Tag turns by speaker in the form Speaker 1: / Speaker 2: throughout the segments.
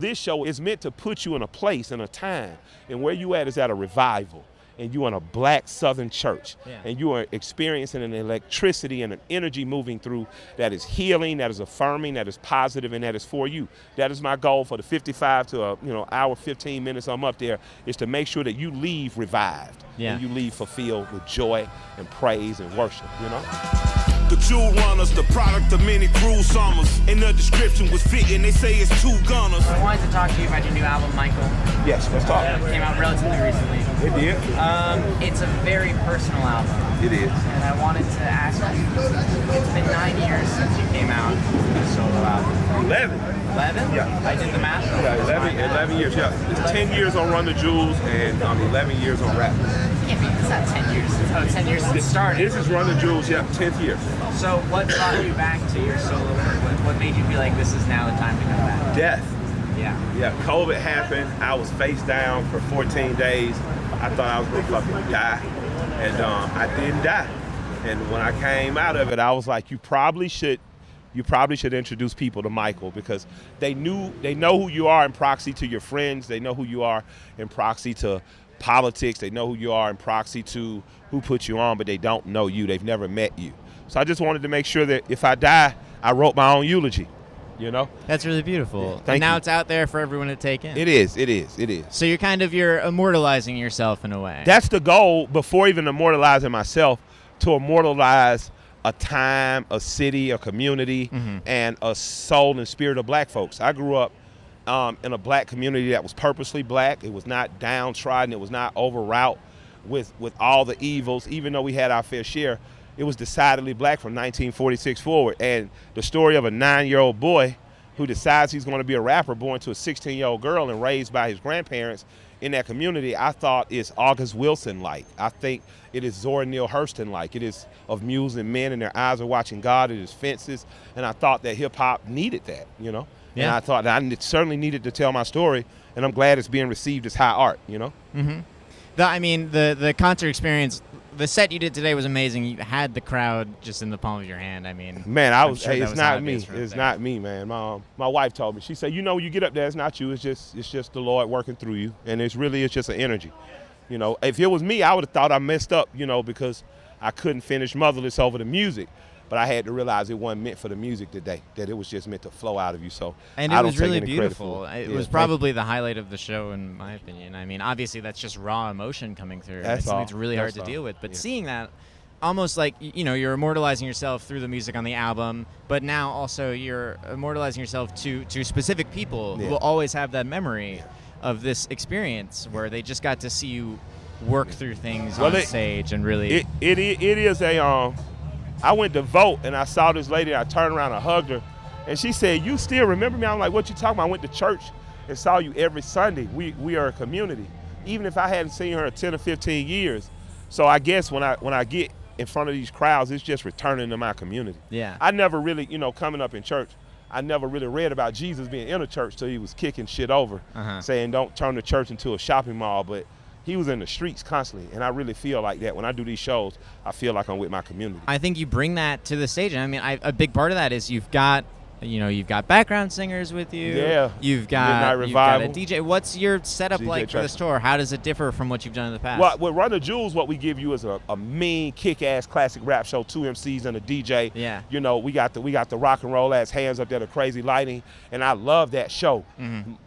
Speaker 1: This show is meant to put you in a place and a time, and where you at is at a revival, and you're in a black Southern church, and you are experiencing an electricity and an energy moving through that is healing, that is affirming, that is positive, and that is for you. That is my goal for the 55 to hour 15 minutes I'm up there, is to make sure that you leave revived, and you leave fulfilled with joy and praise and worship.
Speaker 2: The jewel runners, the product of many cruel summers. And the description was fitting, they say it's two gunners.
Speaker 3: I wanted to talk to you about your new album, Michael.
Speaker 1: Yes, let's talk.
Speaker 3: It came out relatively recently.
Speaker 1: It did.
Speaker 3: It's a very personal album.
Speaker 1: It is.
Speaker 3: And I wanted to ask you, it's been 9 years since you came out with a solo album.
Speaker 1: 11.
Speaker 3: 11?
Speaker 1: Yeah.
Speaker 3: I did the math.
Speaker 1: Yeah, 11 years, yeah. It's 10 years on Run the Jewels and 11 years on Rap.
Speaker 3: It's not 10 years. Oh, 10 years since it started.
Speaker 1: This is Run the Jewels, yeah, 10th year.
Speaker 3: So what brought you back to your solo work? What made you feel like this is now the time to come back?
Speaker 1: Death.
Speaker 3: Yeah,
Speaker 1: COVID happened. I was face down for 14 days. I thought I was gonna fucking die, and I didn't die. And when I came out of it, I was like, you probably should introduce people to Michael, because they know who you are in proxy to your friends. They know who you are in proxy to politics. They know who you are in proxy to who put you on, but they don't know you. They've never met you. So I just wanted to make sure that if I die, I wrote my own eulogy.
Speaker 4: That's really beautiful.
Speaker 1: Yeah,
Speaker 4: and now it's out there for everyone to take in.
Speaker 1: It is.
Speaker 4: So you're immortalizing yourself in a way.
Speaker 1: That's the goal, before even immortalizing myself, to immortalize a time, a city, a community, and a soul and spirit of black folks. I grew up in a black community that was purposely black. It was not downtrodden. It was not overwrought with all the evils. Even though we had our fair share, it was decidedly black from 1946 forward. And the story of a 9-year-old boy who decides he's going to be a rapper, born to a 16-year-old girl and raised by his grandparents in that community, I thought is August Wilson-like. I think it is Zora Neale Hurston-like. It is of mules and men, and their eyes are watching God. It is Fences. And I thought that hip-hop needed that,
Speaker 4: Yeah.
Speaker 1: And I thought that I certainly needed to tell my story, and I'm glad it's being received as high art,
Speaker 4: Mm-hmm. The concert experience, the set you did today was amazing. You had the crowd just in the palm of your hand.
Speaker 1: Man,
Speaker 4: sure
Speaker 1: it's not me.
Speaker 4: It's
Speaker 1: not me, man. My wife told me. She said, when you get up there, it's not you. It's just the Lord working through you, and it's just an energy. If it was me, I would have thought I messed up, because I couldn't finish Motherless over the music. But I had to realize it wasn't meant for the music today, that it was just meant to flow out of you. So
Speaker 4: and it was really beautiful. It was probably the highlight of the show, in my opinion. Obviously that's just raw emotion coming through. It's really hard to deal with. But seeing that, almost like you're immortalizing yourself through the music on the album, but now also you're immortalizing yourself to specific people who will always have that memory of this experience where they just got to see you work through things on stage and really.
Speaker 1: It is a. I went to vote, and I saw this lady. I turned around and hugged her, and she said, "You still remember me?" I'm like, "What you talking about? I went to church and saw you every Sunday. We are a community, even if I hadn't seen her in 10 or 15 years." So I guess when I get in front of these crowds, it's just returning to my community.
Speaker 4: Yeah.
Speaker 1: I never really, coming up in church, I never really read about Jesus being in a church till he was kicking shit over, saying don't turn the church into a shopping mall, but he was in the streets constantly, and I really feel like that. When I do these shows, I feel like I'm with my community.
Speaker 4: I think you bring that to the stage. A big part of that is you've got background singers with you.
Speaker 1: Yeah.
Speaker 4: You've got a DJ. What's your setup like for this tour? How does it differ from what you've done in the past?
Speaker 1: Well, with Run the Jewels, what we give you is a mean, kick-ass classic rap show, 2 MCs and a DJ.
Speaker 4: Yeah.
Speaker 1: We got the rock and roll ass hands up there, the crazy lighting, and I love that show.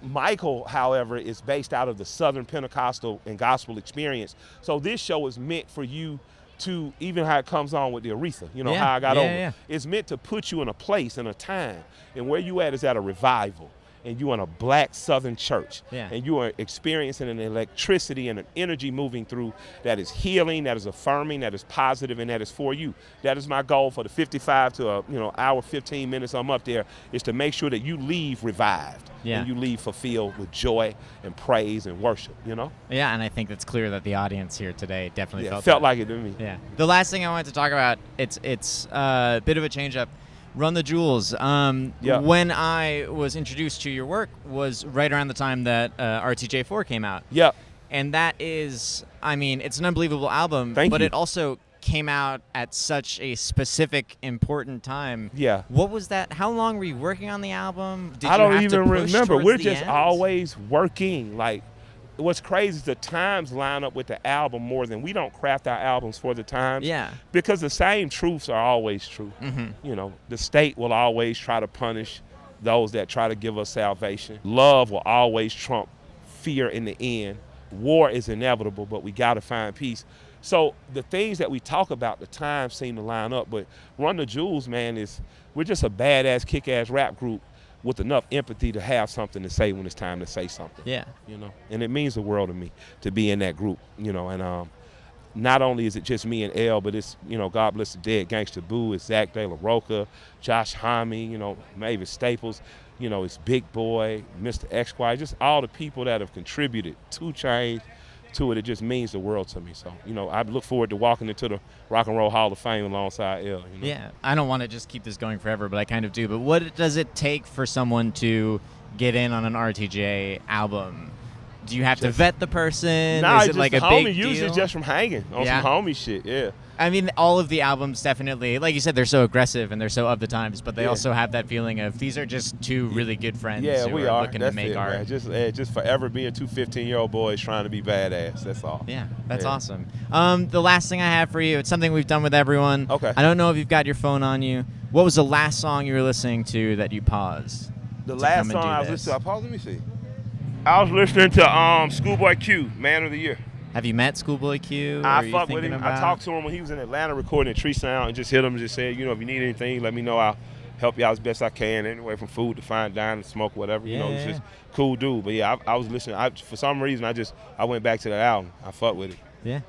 Speaker 1: Michael, however, is based out of the Southern Pentecostal and gospel experience. So this show is meant for you to, even how it comes on with the Aretha, how I got over.
Speaker 4: Yeah.
Speaker 1: It's meant to put you in a place and a time, and where you at is at a revival, and you're in a black Southern church, and you are experiencing an electricity and an energy moving through that is healing, that is affirming, that is positive, and that is for you. That is my goal for the 55 to hour 15 minutes I'm up there, is to make sure that you leave revived, and you leave fulfilled with joy and praise and worship.
Speaker 4: Yeah, and I think it's clear that the audience here today definitely felt
Speaker 1: that.
Speaker 4: like
Speaker 1: it to me.
Speaker 4: Yeah. The last thing I wanted to talk about, it's a bit of a change up. Run the Jewels. When I was introduced to your work was right around the time that RTJ4 came out.
Speaker 1: Yep.
Speaker 4: And that is, it's an unbelievable album.
Speaker 1: Thank
Speaker 4: but
Speaker 1: you.
Speaker 4: it also came out at such a specific, important time.
Speaker 1: Yeah.
Speaker 4: What was that? How long were you working on the album?
Speaker 1: I don't even
Speaker 4: push
Speaker 1: remember.
Speaker 4: towards
Speaker 1: We're
Speaker 4: the
Speaker 1: just
Speaker 4: end?
Speaker 1: always working. Like, what's crazy is the times line up with the album more than we don't craft our albums for the times.
Speaker 4: Yeah.
Speaker 1: Because the same truths are always true. You know, the state will always try to punish those that try to give us salvation. Love will always trump fear in the end. War is inevitable, but we got to find peace. So the things that we talk about, the times seem to line up. But Run the Jewels, man, we're just a badass, kick-ass rap group with enough empathy to have something to say when it's time to say something.
Speaker 4: Yeah.
Speaker 1: You know, and it means the world to me to be in that group. You know, and not only is it just me and L, but it's, you know, God Bless the Dead, Gangsta Boo, it's Zach De La Roca, Josh Homme, you know, Mavis Staples, you know, it's Big Boy, Mr. X-Quad, just all the people that have contributed to change to it. It just means the world to me. So, you know, I look forward to walking into the Rock and Roll Hall of Fame alongside L. You know?
Speaker 4: Yeah, I don't want to just keep this going forever, but I kind of do. But what does it take for someone to get in on an RTJ album? Do you have to vet the person?
Speaker 1: Nah,
Speaker 4: is it like a
Speaker 1: homie,
Speaker 4: big deal?
Speaker 1: usually just from hanging on some homie shit, yeah.
Speaker 4: I mean, all of the albums definitely, like you said, they're so aggressive and they're so of the times, but they also have that feeling of these are just two really good friends who
Speaker 1: we
Speaker 4: are looking
Speaker 1: That's
Speaker 4: to make art.
Speaker 1: Man. Just forever being two 15-year-old boys trying to be badass. That's all.
Speaker 4: Yeah, that's awesome. The last thing I have for you, it's something we've done with everyone.
Speaker 1: Okay.
Speaker 4: I don't know if you've got your phone on you. What was the last song you were listening to that you paused?
Speaker 1: The last song I was listening to, I paused, let me see. I was listening to Schoolboy Q, Man of the Year.
Speaker 4: Have you met Schoolboy Q?
Speaker 1: I fucked with him. I talked to him when he was in Atlanta recording at Tree Sound and just hit him and just said, you know, if you need anything, let me know. I'll help you out as best I can, anyway, from food to fine dining, smoke, whatever. You know, he's just cool dude. But yeah, I was listening. For some reason, I went back to that album. I fucked with it.
Speaker 4: Yeah.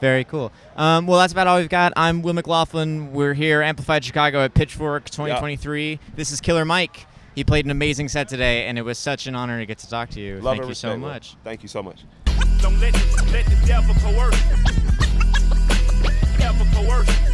Speaker 4: Very cool. Well, that's about all we've got. I'm Will McLaughlin. We're here, Amplified Chicago at Pitchfork 2023. Yep. This is Killer Mike. He played an amazing set today, and it was such an honor to get to talk to you. Thank you so much.
Speaker 1: Thank you so much.
Speaker 2: Don't let the devil coerce. Devil coerce.